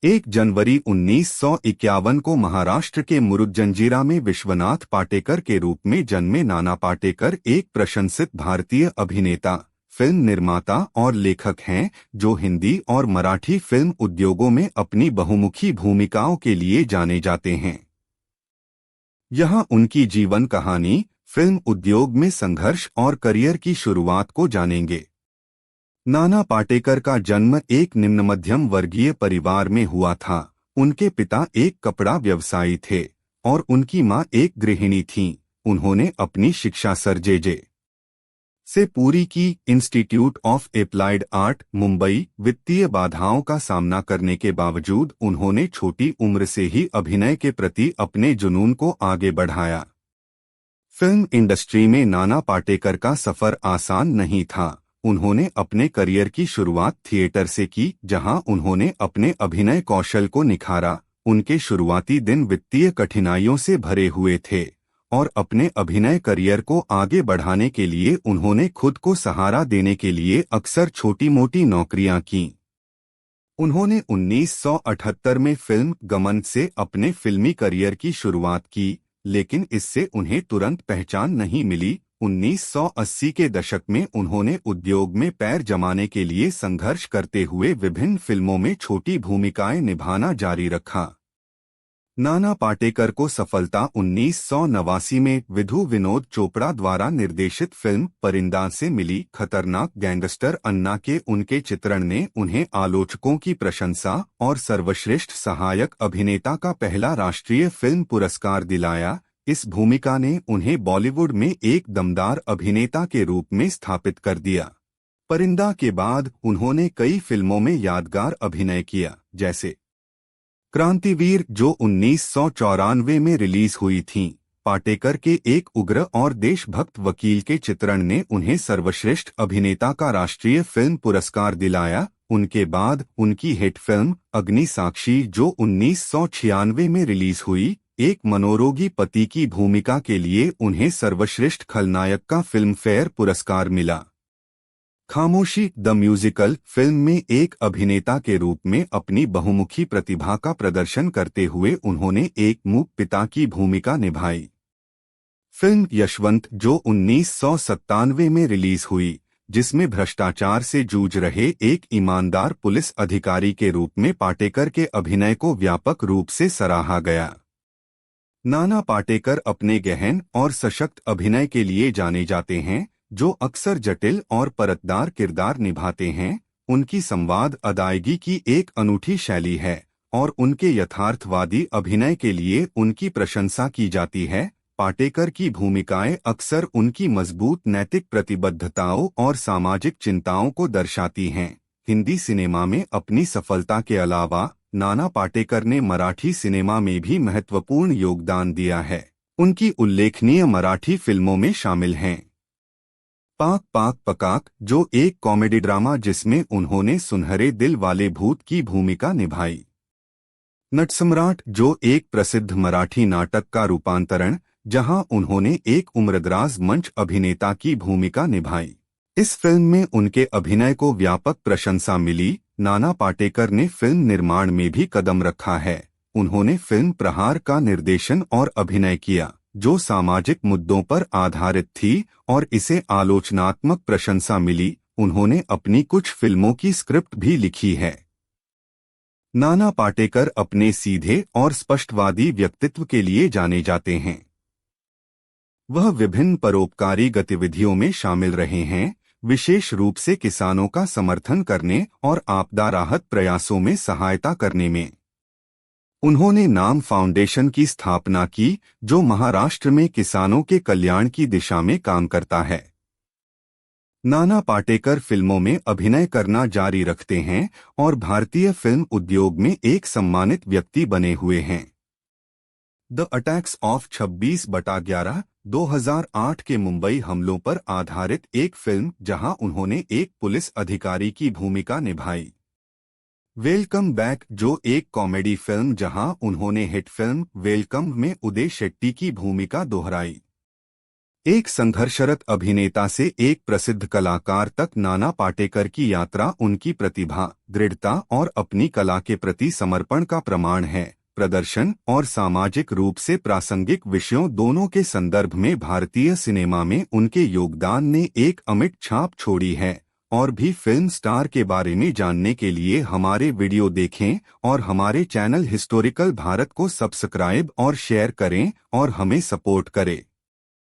1 जनवरी 1951 को महाराष्ट्र के मुरुडजंजीरा में विश्वनाथ पाटेकर के रूप में जन्मे नाना पाटेकर एक प्रशंसित भारतीय अभिनेता, फिल्म निर्माता और लेखक हैं जो हिंदी और मराठी फिल्म उद्योगों में अपनी बहुमुखी भूमिकाओं के लिए जाने जाते हैं। यहाँ उनकी जीवन कहानी, फिल्म उद्योग में संघर्ष और करियर की शुरुआत को जानेंगे। नाना पाटेकर का जन्म एक निम्न मध्यम वर्गीय परिवार में हुआ था। उनके पिता एक कपड़ा व्यवसायी थे और उनकी मां एक गृहिणी थीं। उन्होंने अपनी शिक्षा सर जे से पूरी की। Institute of applied art, Mumbai. वित्तीय बाधाओं का सामना करने के बावजूद उन्होंने छोटी उम्र से ही अभिनय के प्रति अपने जुनून को आगे बढ़ाया। फिल्म इंडस्ट्री में नाना पाटेकर का सफर आसान नहीं था। उन्होंने अपने करियर की शुरुआत थिएटर से की, जहां उन्होंने अपने अभिनय कौशल को निखारा। उनके शुरुआती दिन वित्तीय कठिनाइयों से भरे हुए थे और अपने अभिनय करियर को आगे बढ़ाने के लिए उन्होंने खुद को सहारा देने के लिए अक्सर छोटी-मोटी नौकरियां कीं। उन्होंने 1978 में फिल्म गमन से अपने फिल्मी करियर की शुरुआत की, लेकिन इससे उन्हें तुरंत पहचान नहीं मिली। 1980 के दशक में उन्होंने उद्योग में पैर जमाने के लिए संघर्ष करते हुए विभिन्न फिल्मों में छोटी भूमिकाएं निभाना जारी रखा। नाना पाटेकर को सफलता 1989 में विधु विनोद चोपड़ा द्वारा निर्देशित फिल्म परिंदा से मिली। खतरनाक गैंगस्टर अन्ना के उनके चित्रण ने उन्हें आलोचकों की प्रशंसा और सर्वश्रेष्ठ सहायक अभिनेता का पहला राष्ट्रीय फिल्म पुरस्कार दिलाया। इस भूमिका ने उन्हें बॉलीवुड में एक दमदार अभिनेता के रूप में स्थापित कर दिया। परिंदा के बाद उन्होंने कई फिल्मों में यादगार अभिनय किया, जैसे क्रांतिवीर जो 1994 में रिलीज हुई थी। पाटेकर के एक उग्र और देशभक्त वकील के चित्रण ने उन्हें सर्वश्रेष्ठ अभिनेता का राष्ट्रीय फिल्म पुरस्कार दिलाया। उनके बाद उनकी हिट फिल्म अग्नि साक्षी जो 1996 में रिलीज हुई, एक मनोरोगी पति की भूमिका के लिए उन्हें सर्वश्रेष्ठ खलनायक का फिल्म फेयर पुरस्कार मिला। खामोशी द म्यूजिकल फिल्म में एक अभिनेता के रूप में अपनी बहुमुखी प्रतिभा का प्रदर्शन करते हुए उन्होंने एक मूक पिता की भूमिका निभाई। फिल्म यशवंत जो 1997 में रिलीज हुई, जिसमें भ्रष्टाचार से जूझ रहे एक ईमानदार पुलिस अधिकारी के रूप में पाटेकर के अभिनय को व्यापक रूप से सराहा गया। नाना पाटेकर अपने गहन और सशक्त अभिनय के लिए जाने जाते हैं, जो अक्सर जटिल और परतदार किरदार निभाते हैं। उनकी संवाद अदायगी की एक अनूठी शैली है और उनके यथार्थवादी अभिनय के लिए उनकी प्रशंसा की जाती है। पाटेकर की भूमिकाएं अक्सर उनकी मजबूत नैतिक प्रतिबद्धताओं और सामाजिक चिंताओं को दर्शाती हैं। हिंदी सिनेमा में अपनी सफलता के अलावा नाना पाटेकर ने मराठी सिनेमा में भी महत्वपूर्ण योगदान दिया है। उनकी उल्लेखनीय मराठी फिल्मों में शामिल हैं पाक पाक पकाक जो एक कॉमेडी ड्रामा जिसमें उन्होंने सुनहरे दिल वाले भूत की भूमिका निभाई, नटसम्राट जो एक प्रसिद्ध मराठी नाटक का रूपांतरण जहां उन्होंने एक उम्रदराज मंच अभिनेता की भूमिका निभाई। इस फिल्म में उनके अभिनय को व्यापक प्रशंसा मिली। नाना पाटेकर ने फिल्म निर्माण में भी कदम रखा है। उन्होंने फिल्म प्रहार का निर्देशन और अभिनय किया, जो सामाजिक मुद्दों पर आधारित थी और इसे आलोचनात्मक प्रशंसा मिली। उन्होंने अपनी कुछ फिल्मों की स्क्रिप्ट भी लिखी है। नाना पाटेकर अपने सीधे और स्पष्टवादी व्यक्तित्व के लिए जाने जाते हैं। वह विभिन्न परोपकारी गतिविधियों में शामिल रहे हैं, विशेष रूप से किसानों का समर्थन करने और आपदा राहत प्रयासों में सहायता करने में। उन्होंने नाम फाउंडेशन की स्थापना की, जो महाराष्ट्र में किसानों के कल्याण की दिशा में काम करता है। नाना पाटेकर फिल्मों में अभिनय करना जारी रखते हैं और भारतीय फिल्म उद्योग में एक सम्मानित व्यक्ति बने हुए हैं। द अटैक्स ऑफ 26/11 2008 के मुंबई हमलों पर आधारित एक फिल्म जहां उन्होंने एक पुलिस अधिकारी की भूमिका निभाई। वेलकम बैक जो एक कॉमेडी फिल्म जहां उन्होंने हिट फिल्म वेलकम में उदय शेट्टी की भूमिका दोहराई। एक संघर्षरत अभिनेता से एक प्रसिद्ध कलाकार तक, नाना पाटेकर की यात्रा उनकी प्रतिभा, दृढ़ता और अपनी कला के प्रति समर्पण का प्रमाण है। प्रदर्शन और सामाजिक रूप से प्रासंगिक विषयों दोनों के संदर्भ में भारतीय सिनेमा में उनके योगदान ने एक अमिट छाप छोड़ी है। और भी फिल्म स्टार के बारे में जानने के लिए हमारे वीडियो देखें और हमारे चैनल हिस्टोरिकल भारत को सब्सक्राइब और शेयर करें और हमें सपोर्ट करें।